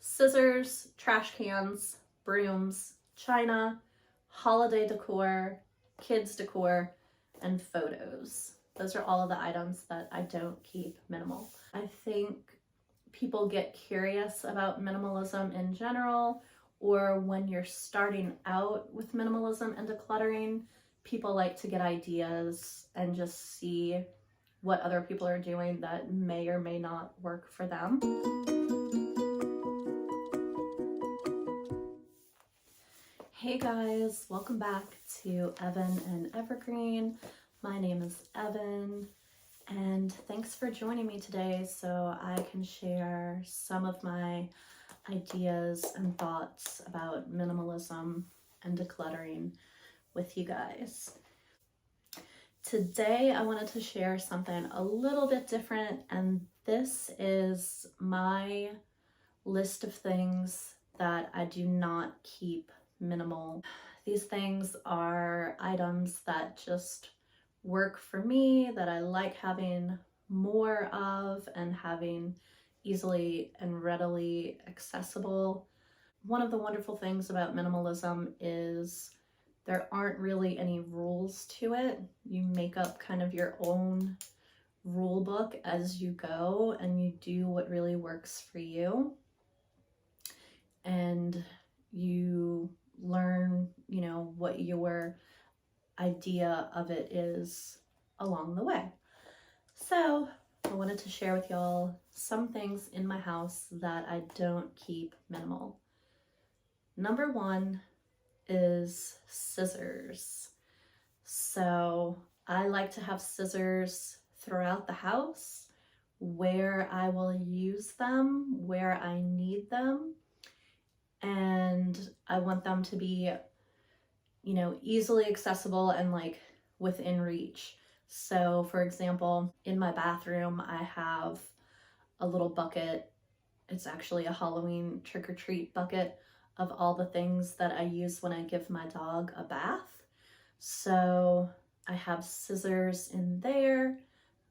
scissors, trash cans, brooms, china, holiday decor, kids decor, and photos. Those are all of the items that I don't keep minimal. I think people get curious about minimalism in general, or when you're starting out with minimalism and decluttering, people like to get ideas and just see what other people are doing that may or may not work for them. Hey guys, welcome back to Evan and Evergreen. My name is Evan, and thanks for joining me today so I can share some of my ideas and thoughts about minimalism and decluttering with you guys. Today I wanted to share something a little bit different, and this is my list of things that I do not keep minimal. These things are items that just work for me, that I like having more of and having easily and readily accessible. One of the wonderful things about minimalism is there aren't really any rules to it. You make up kind of your own rule book as you go, and you do what really works for you. And you learn, what your idea of it is along the way. So I wanted to share with y'all some things in my house that I don't keep minimal. Number one is scissors. So I like to have scissors throughout the house, where I will use them, where I need them, and I want them to be, easily accessible and like within reach. So for example, in my bathroom, I have a little bucket. It's actually a Halloween trick-or-treat bucket of all the things that I use when I give my dog a bath. So I have scissors in there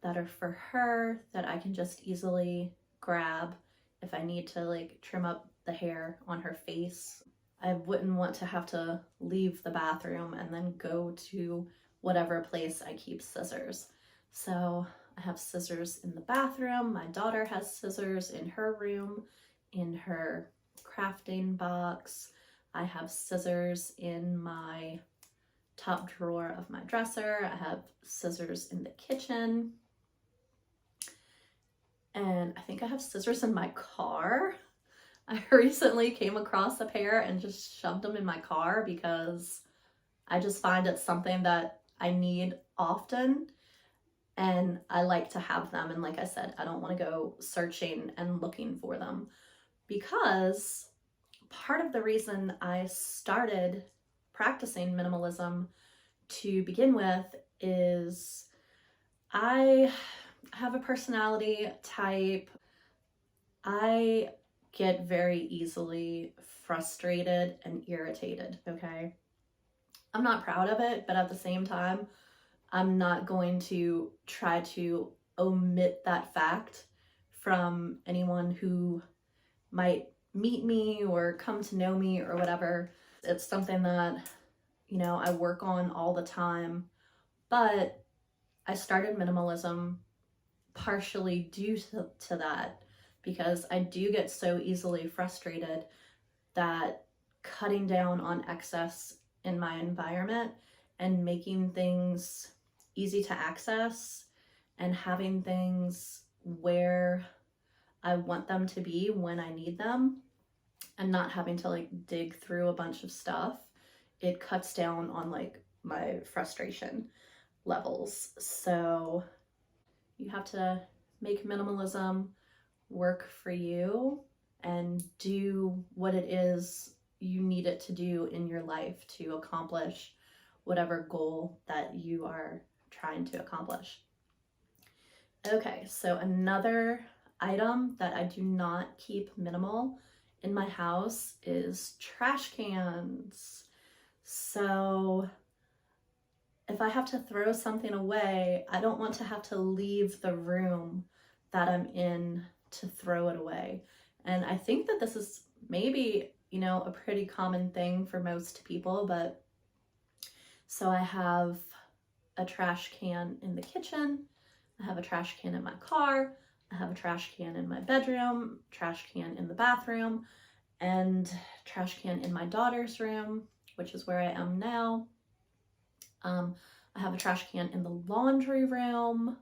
that are for her that I can just easily grab if I need to like trim up the hair on her face. I wouldn't want to have to leave the bathroom and then go to whatever place I keep scissors. So I have scissors in the bathroom. My daughter has scissors in her room, in her crafting box. I have scissors in my top drawer of my dresser. I have scissors in the kitchen. And I think I have scissors in my car. I recently came across a pair and just shoved them in my car because I just find it's something that I need often and I like to have them. And like I said, I don't want to go searching and looking for them, because part of the reason I started practicing minimalism to begin with is I have a personality type. I get very easily frustrated and irritated, okay? I'm not proud of it, but at the same time, I'm not going to try to omit that fact from anyone who might meet me or come to know me or whatever. It's something that, I work on all the time, but I started minimalism partially due to that, because I do get so easily frustrated that cutting down on excess in my environment and making things easy to access and having things where I want them to be when I need them and not having to like dig through a bunch of stuff, it cuts down on like my frustration levels. So you have to make minimalism work for you and do what it is you need it to do in your life to accomplish whatever goal that you are trying to accomplish. Okay, so another item that I do not keep minimal in my house is trash cans. So if I have to throw something away, I don't want to have to leave the room that I'm in to throw it away. And I think that this is maybe, you know, a pretty common thing for most people, but so I have a trash can in the kitchen, I have a trash can in my car, I have a trash can in my bedroom, trash can in the bathroom, and trash can in my daughter's room, which is where I am now. I have a trash can in the laundry room.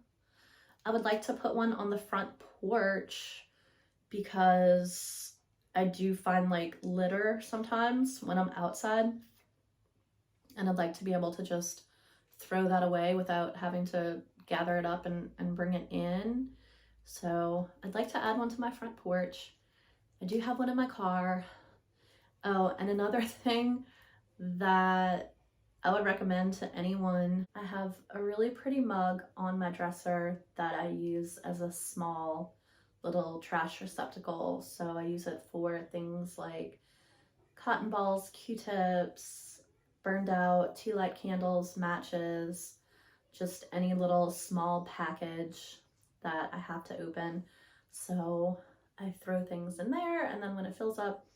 I would like to put one on the front porch because I do find like litter sometimes when I'm outside, and I'd like to be able to just throw that away without having to gather it up and bring it in. So I'd like to add one to my front porch. I do have one in my car. Oh, and another thing that I would recommend to anyone, I have a really pretty mug on my dresser that I use as a small little trash receptacle. So I use it for things like cotton balls, Q-tips, burned out tea light candles, matches, just any little small package that I have to open. So I throw things in there, and then when it fills up,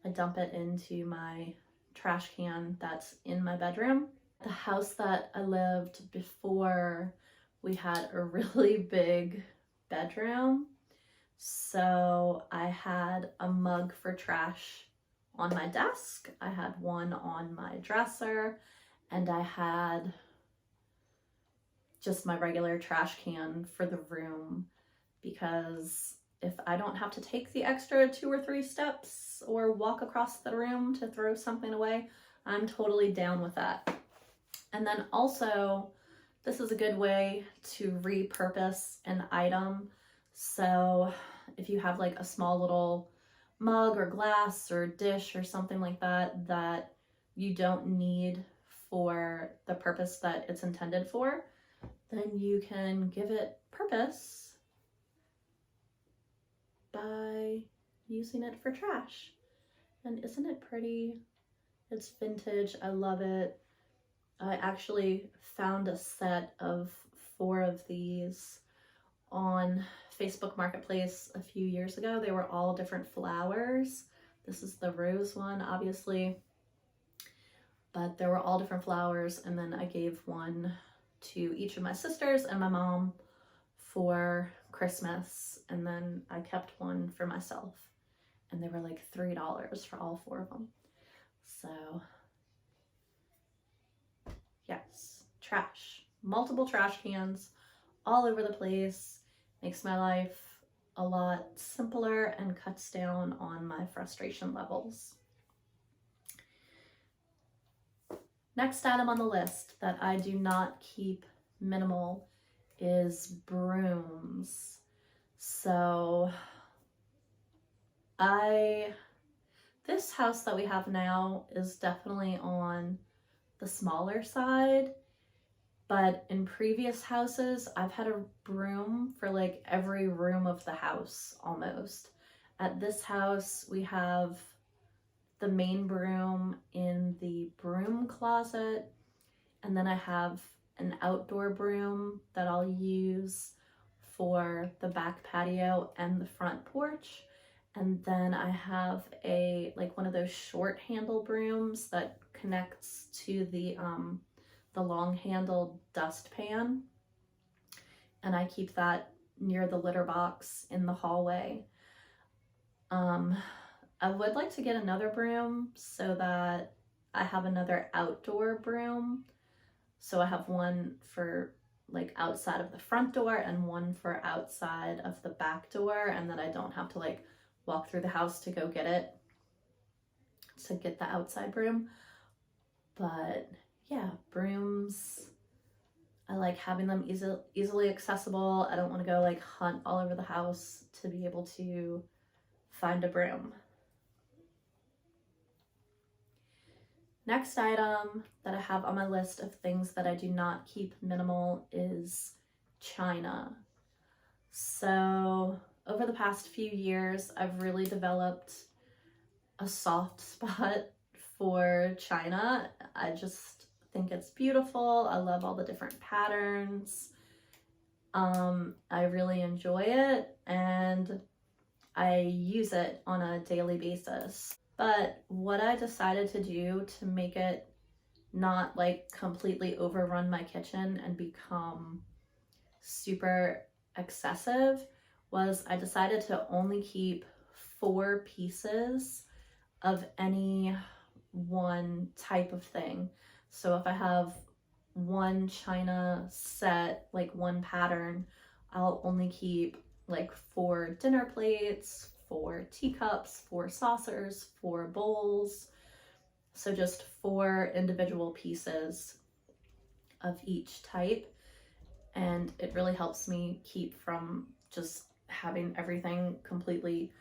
I dump it into my trash can that's in my bedroom. The house that I lived before, we had a really big bedroom, so I had a mug for trash on my desk, I had one on my dresser, and I had just my regular trash can for the room, because if I don't have to take the extra 2 or 3 steps or walk across the room to throw something away, I'm totally down with that. And then also, this is a good way to repurpose an item. So if you have like a small little mug or glass or dish or something like that that you don't need for the purpose that it's intended for, then you can give it purpose by using it for trash. And isn't it pretty? It's vintage, I love it. I actually found a set of 4 of these on Facebook Marketplace a few years ago. They were all different flowers. This is the rose one, obviously, but there were all different flowers, and then I gave one to each of my sisters and my mom for Christmas, and then I kept one for myself, and they were like $3 for all 4 of them. So yes, trash, multiple trash cans all over the place makes my life a lot simpler and cuts down on my frustration levels. Next item on the list that I do not keep minimal is brooms. So this house that we have now is definitely on the smaller side, but in previous houses, I've had a broom for like every room of the house almost. At this house, we have the main broom in the broom closet, and then I have an outdoor broom that I'll use for the back patio and the front porch. And then I have one of those short handle brooms that connects to the long handled dustpan, and I keep that near the litter box in the hallway. I would like to get another broom so that I have another outdoor broom. So I have one for like outside of the front door and one for outside of the back door, and then I don't have to like walk through the house to go get it, to get the outside broom. But yeah, brooms, I like having them easily accessible. I don't want to go like hunt all over the house to be able to find a broom. Next item that I have on my list of things that I do not keep minimal is china. So over the past few years, I've really developed a soft spot for china. I just think it's beautiful. I love all the different patterns. I really enjoy it, and I use it on a daily basis. But what I decided to do to make it not like completely overrun my kitchen and become super excessive was I decided to only keep 4 pieces of any one type of thing. So if I have one china set, like one pattern, I'll only keep like 4 dinner plates, 4 teacups, 4 saucers, 4 bowls. So just 4 individual pieces of each type. And it really helps me keep from just having everything completely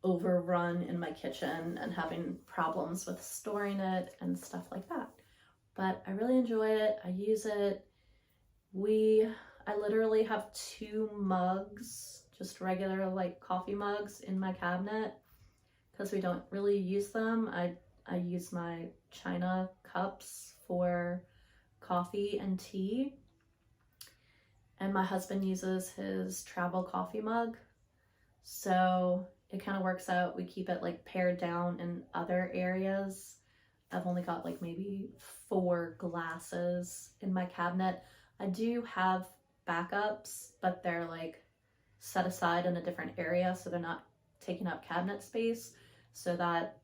overrun in my kitchen and having problems with storing it and stuff like that. But I really enjoy it. I use it. I literally have 2 mugs, just regular like coffee mugs in my cabinet because we don't really use them. I use my china cups for coffee and tea, and my husband uses his travel coffee mug. So it kind of works out. We keep it like pared down in other areas. I've only got like maybe 4 glasses in my cabinet. I do have backups, but they're like set aside in a different area, so they're not taking up cabinet space, so that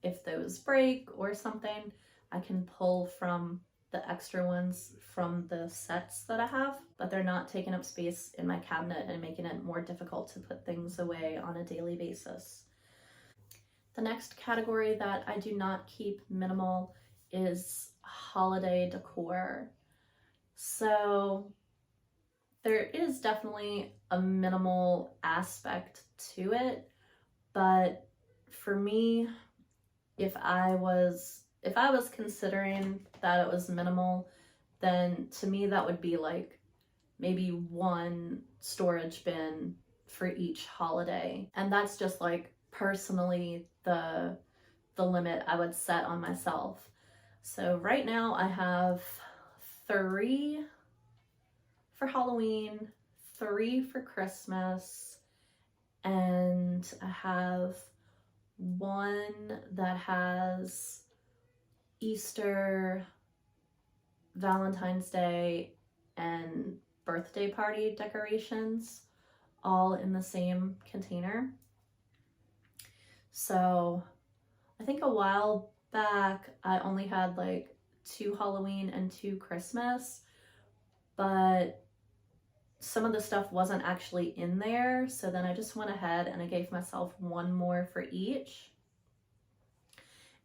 if those break or something, I can pull from the extra ones from the sets that I have, but they're not taking up space in my cabinet and making it more difficult to put things away on a daily basis. The next category that I do not keep minimal is holiday decor. So there is definitely a minimal aspect to it, but for me, if I was considering that it was minimal, then to me that would be like maybe 1 storage bin for each holiday. And that's just like personally the limit I would set on myself. So right now I have 3 for Halloween, 3 for Christmas, and I have 1 that has Easter, Valentine's Day, and birthday party decorations all in the same container. So I think a while back I only had like 2 Halloween and 2 Christmas, but some of the stuff wasn't actually in there, so then I just went ahead and I gave myself 1 more for each.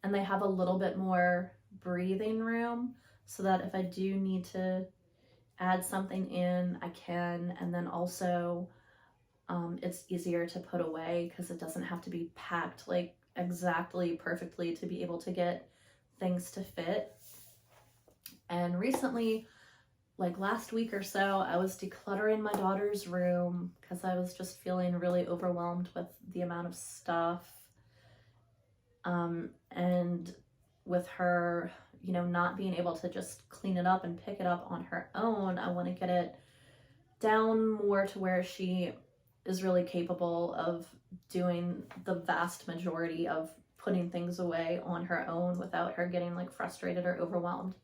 And they have a little bit more breathing room so that if I do need to add something in, I can. And then also it's easier to put away because it doesn't have to be packed like exactly perfectly to be able to get things to fit. And recently, like last week or so, I was decluttering my daughter's room because I was just feeling really overwhelmed with the amount of stuff. And with her, not being able to just clean it up and pick it up on her own, I want to get it down more to where she is really capable of doing the vast majority of putting things away on her own without her getting like frustrated or overwhelmed.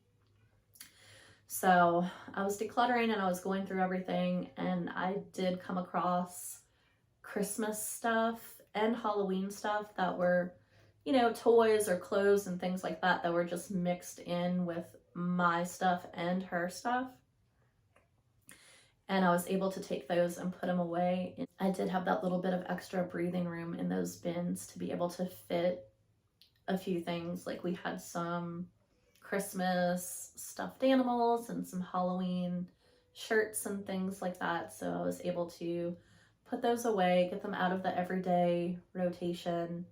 So I was decluttering and I was going through everything, and I did come across Christmas stuff and Halloween stuff that were, toys or clothes and things like that that were just mixed in with my stuff and her stuff. And I was able to take those and put them away. I did have that little bit of extra breathing room in those bins to be able to fit a few things. Like we had some Christmas stuffed animals and some Halloween shirts and things like that. So I was able to put those away, get them out of the everyday rotation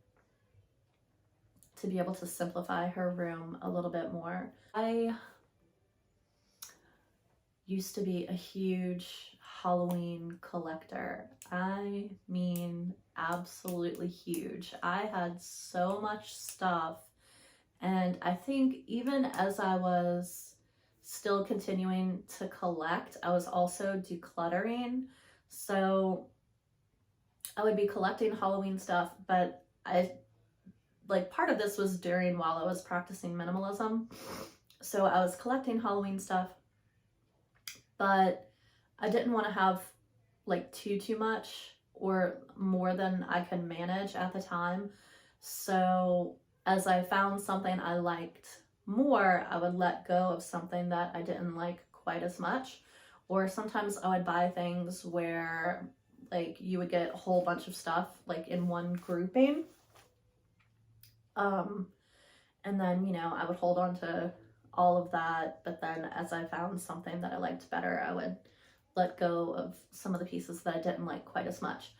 to be able to simplify her room a little bit more. I used to be a huge Halloween collector. I mean, absolutely huge. I had so much stuff, and I think even as I was still continuing to collect, I was also decluttering. So I would be collecting Halloween stuff, but part of this was while I was practicing minimalism. So I was collecting Halloween stuff, but I didn't want to have like too much or more than I could manage at the time. So as I found something I liked more, I would let go of something that I didn't like quite as much. Or sometimes I would buy things where like you would get a whole bunch of stuff like in one grouping. And then, you know, I would hold on to all of that, but then as I found something that I liked better, I would let go of some of the pieces that I didn't like quite as much.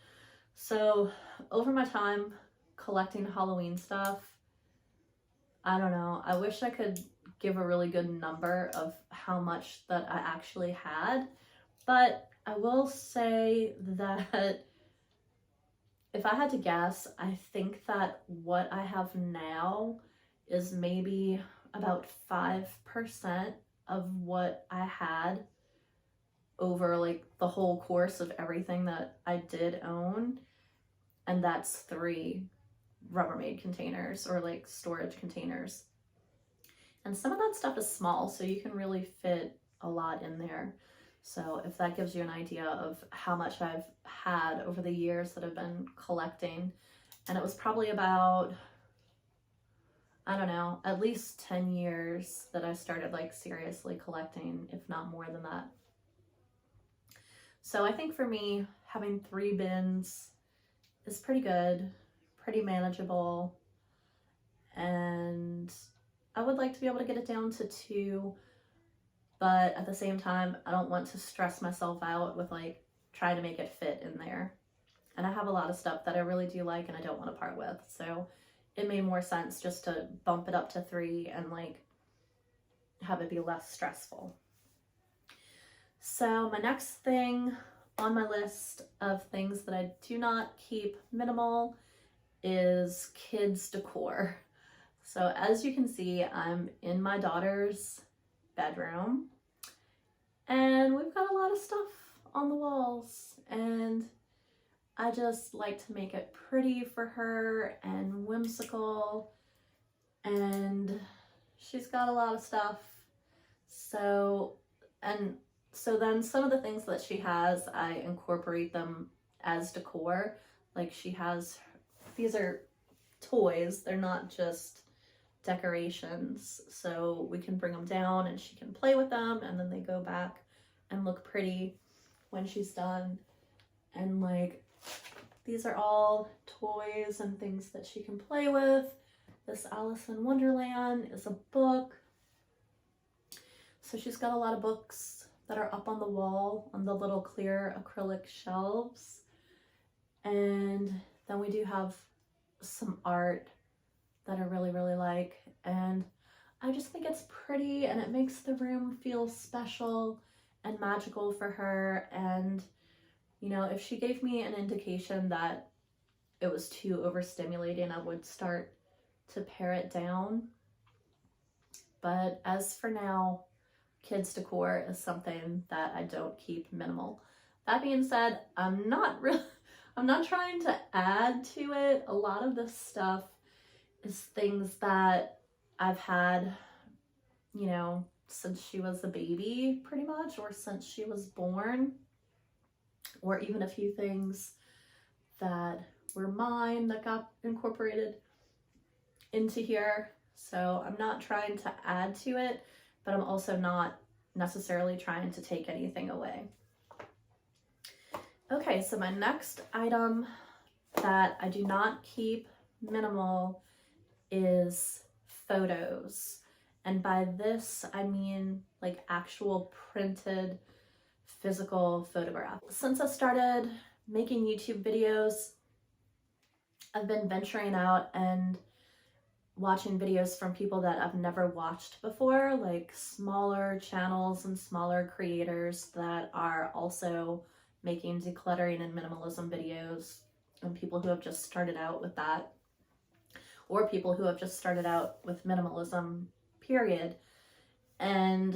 So over my time collecting Halloween stuff, I don't know, I wish I could give a really good number of how much that I actually had, but I will say that if I had to guess, I think that what I have now is maybe about 5% of what I had over like the whole course of everything that I did own. And that's 3 Rubbermaid containers or like storage containers. And some of that stuff is small, so you can really fit a lot in there. So if that gives you an idea of how much I've had over the years that I've been collecting, and it was probably about, I don't know, at least 10 years that I started like seriously collecting, if not more than that. So I think for me, having 3 bins is pretty good, pretty manageable, and I would like to be able to get it down to 2, but at the same time, I don't want to stress myself out with like trying to make it fit in there. And I have a lot of stuff that I really do like and I don't want to part with. So it made more sense just to bump it up to 3 and like have it be less stressful. So my next thing on my list of things that I do not keep minimal is kids decor. So as you can see, I'm in my daughter's bedroom and we've got a lot of stuff on the walls, and I just like to make it pretty for her and whimsical, and she's got a lot of stuff. So then some of the things that she has, I incorporate them as decor. Like these are toys, they're not just decorations, so we can bring them down and she can play with them, and then they go back and look pretty when she's done. And like these are all toys and things that she can play with. This Alice in Wonderland is a book, so she's got a lot of books that are up on the wall on the little clear acrylic shelves. And then we do have some art that I really like, and I just think it's pretty and it makes the room feel special and magical for her. And you know, if she gave me an indication that it was too overstimulating, I would start to pare it down. But as for now, kids decor is something that I don't keep minimal. That being said, I'm not trying to add to it. A lot of this stuff is things that I've had, you know, since she was a baby pretty much, or since she was born, or even a few things that were mine that got incorporated into here. So I'm not trying to add to it, but I'm also not necessarily trying to take anything away. Okay, so my next item that I do not keep minimal is photos. And by this, I mean like actual printed physical photograph. Since I started making YouTube videos, I've been venturing out and watching videos from people that I've never watched before, like smaller channels and smaller creators that are also making decluttering and minimalism videos, and people who have just started out with that, or people who have just started out with minimalism, period. And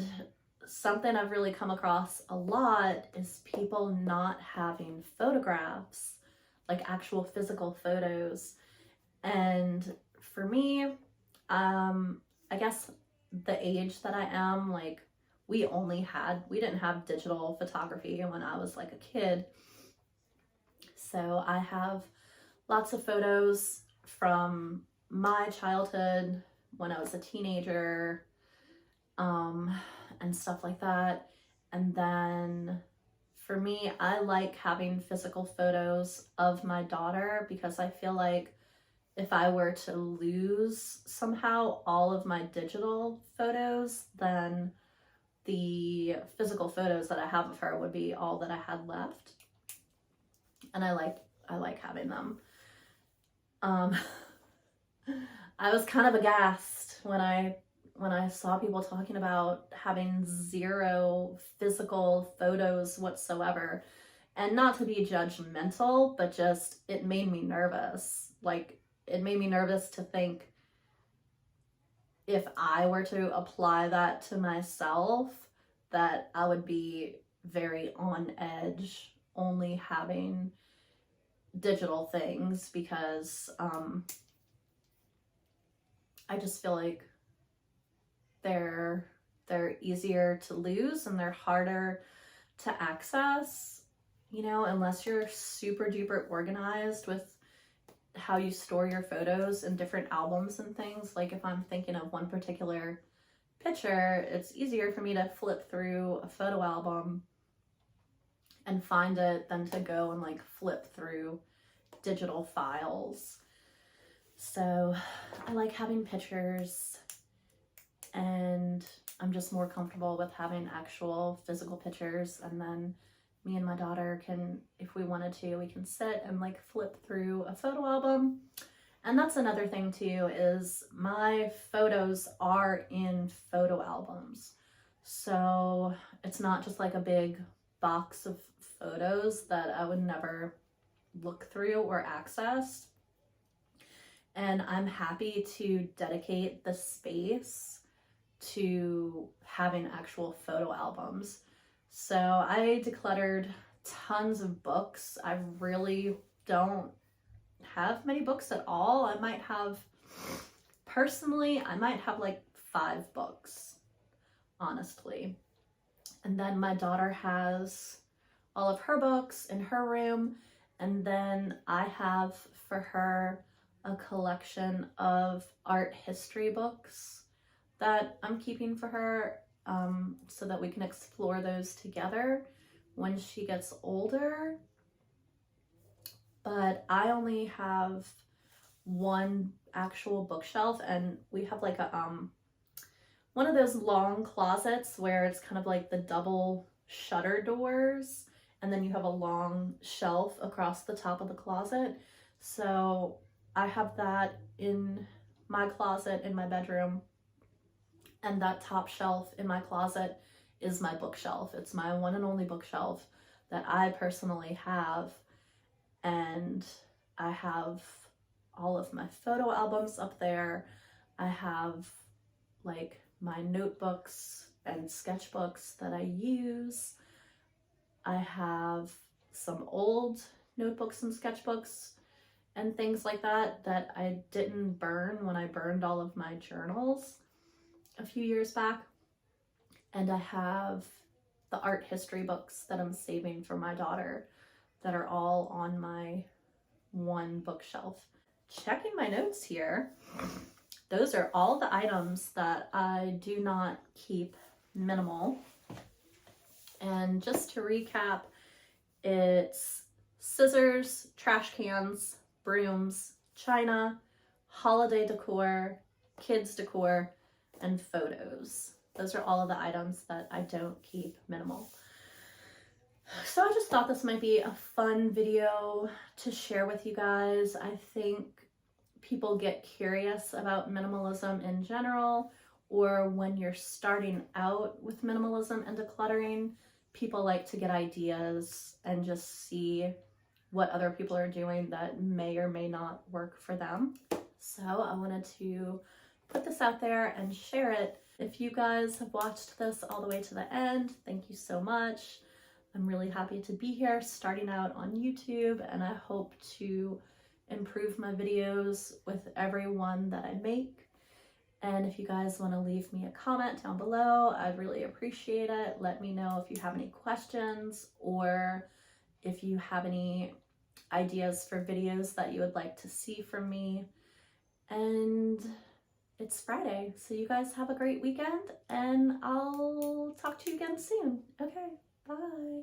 something I've really come across a lot is people not having photographs like actual physical photos. And for me, I guess the age that I am, like, we didn't have digital photography when I was like a kid. So I have lots of photos from my childhood when I was a teenager, and stuff like that. And then for me, I like having physical photos of my daughter because I feel like if I were to lose somehow all of my digital photos, then the physical photos that I have of her would be all that I had left. And I like having them. I was kind of aghast when I saw people talking about having 0 physical photos whatsoever. And not to be judgmental, but just it made me nervous. Like, it made me nervous to think if I were to apply that to myself, that I would be very on edge only having digital things, because I just feel like they're easier to lose and they're harder to access, unless you're super duper organized with how you store your photos in different albums and things. Like, if I'm thinking of one particular picture, it's easier for me to flip through a photo album and find it than to go and like flip through digital files. So I like having pictures, and I'm just more comfortable with having actual physical pictures. And then me and my daughter can, if we wanted to, we can sit and like flip through a photo album. And that's another thing too, is my photos are in photo albums. So it's not just like a big box of photos that I would never look through or access. And I'm happy to dedicate the space to having actual photo albums. So I decluttered tons of books. I really don't have many books at all. I might have like 5 books, honestly. And then my daughter has all of her books in her room. And then I have for her a collection of art history books that I'm keeping for her, so that we can explore those together when she gets older. But I only have one actual bookshelf, and we have like a one of those long closets where it's kind of like the double shutter doors, and then you have a long shelf across the top of the closet. So I have that in my closet in my bedroom, and that top shelf in my closet is my bookshelf. It's my one and only bookshelf that I personally have. And I have all of my photo albums up there. I have like my notebooks and sketchbooks that I use. I have some old notebooks and sketchbooks and things like that that I didn't burn when I burned all of my journals a few years back. And I have the art history books that I'm saving for my daughter that are all on my one bookshelf. Checking my notes here, those are all the items that I do not keep minimal. And just to recap, it's scissors, trash cans, brooms, china, holiday decor, kids decor, and photos. Those are all of the items that I don't keep minimal. So I just thought this might be a fun video to share with you guys. I think people get curious about minimalism in general, or when you're starting out with minimalism and decluttering, people like to get ideas and just see what other people are doing that may or may not work for them. So I wanted to put this out there and share it. If you guys have watched this all the way to the end, thank you so much. I'm really happy to be here starting out on YouTube, and I hope to improve my videos with every one that I make. And if you guys want to leave me a comment down below, I'd really appreciate it. Let me know if you have any questions or if you have any ideas for videos that you would like to see from me. And it's Friday, so you guys have a great weekend, and I'll talk to you again soon. Okay, bye.